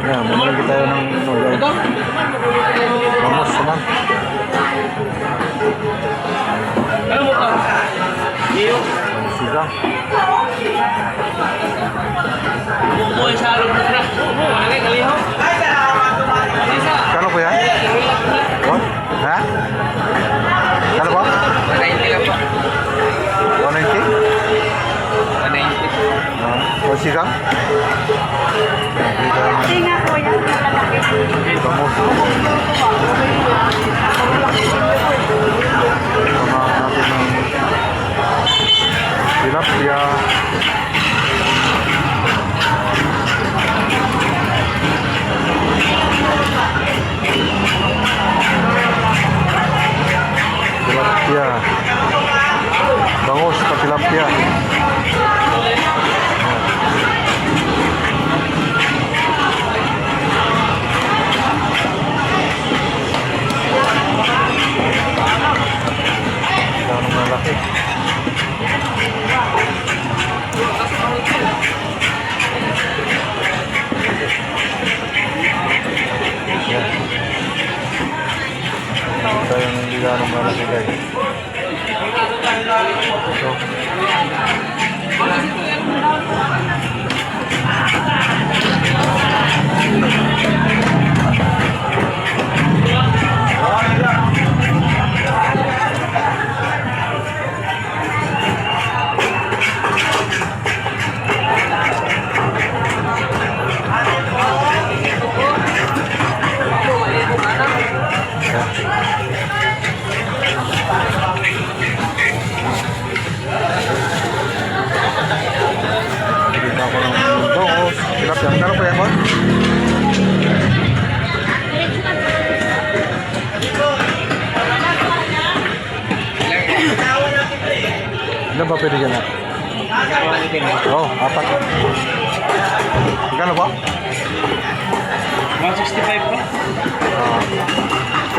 Yan, bumili tayo ng guys. Vamos naman. Sigang. Kano po yan? What? Ha? Kano po? 190 lang po. 190? 190. O sigang? Hindi nga po yan. Malalaki. Vamos. Samahan natin ng tilapia. Tilapia. Bangus ka tilapia. Gano'ng malaki. Yan. Ito yung hindi gano'ng malaki guys. So, bigyan ako ng bangus. Tilapia. Kano po yan, Bon? Ilan ba pwede dyan na? Oo, 4. Kano po? 165 po.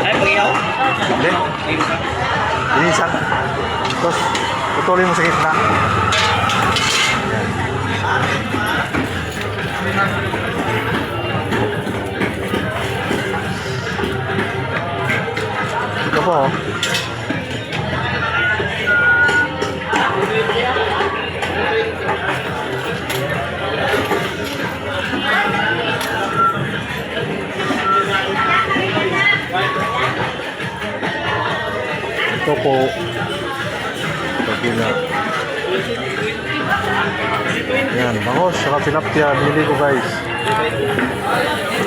Ay, pag-iyaw? Hindi. Inisan. Tapos, putulin mo sa gitna. Ito po. Ito po. Pagkila. Ayan, bangos, saka tilapia, binili ko guys.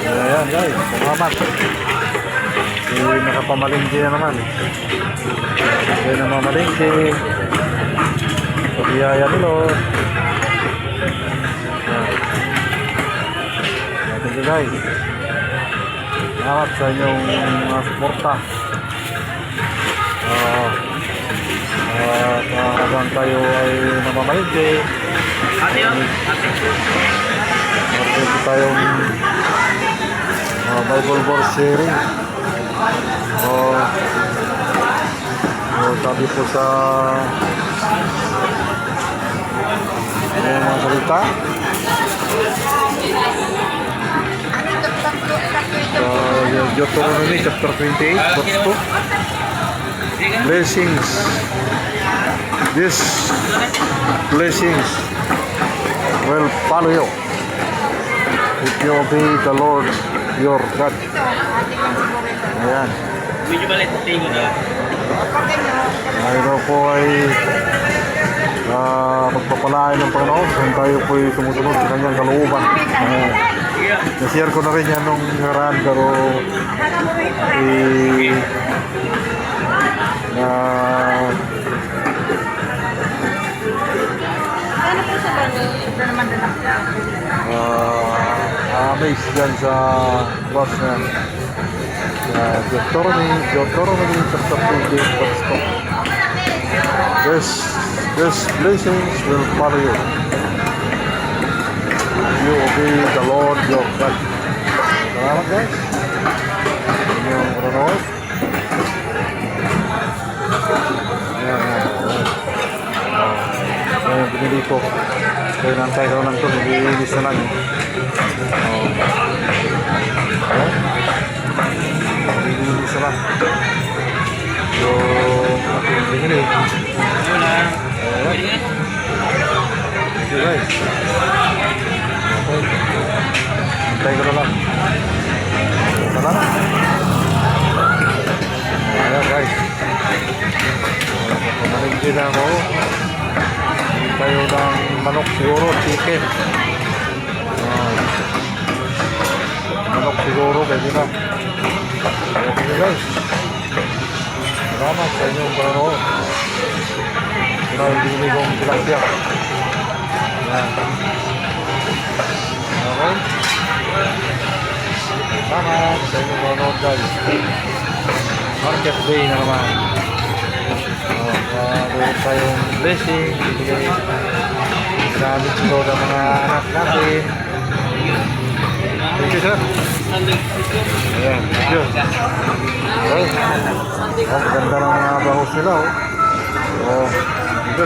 Ayan guys, salamat. Nakapamalingki na naman. Kaya na mamalingki. Pagiyaya nilo. Thank you guys. Salamat sa inyong suporta. Habang tayo ay namamalingki. Marito tayong Bible verse sharing. Sabi po sa mga salita sa Deuteronomy chapter 28 verse 2, blessings, these blessings will follow you if you obey the Lord your God. Ayan. Medyo balit, tingin na. Ito po ay pagpapalain ng Panginoon kung tayo po ay sumusunod sa kanyang kalooban. Na-share ko na rin yan nung nakaraan pero amazed dyan sa boss na Deuteronomy chapter 28 verse 2. These blessings will follow you. You obey the Lord your God. Salamat guys. Yung panonood. Yan. Binili ko. Kaya nantay ko lang ito. Nag-iinis na lang. Hintay ko na lang. Salamat. Ayan guys. Pumaligdi na ako. Tayo ng manok siguro, chicken. Manok siguro, pwede na. Okay guys. Salamat sa inyong panonood. Ito yung binili kong tilapia. Ayan. Okay. Salamat sa inyong panonood guys. Market day na naman. Meron tayong blessing. Ibigay gamit ito ng mga anak natin. Thank you sir. Ayan, thank you. Okay. Ang ganda ng mga bangus nila oh. So, ito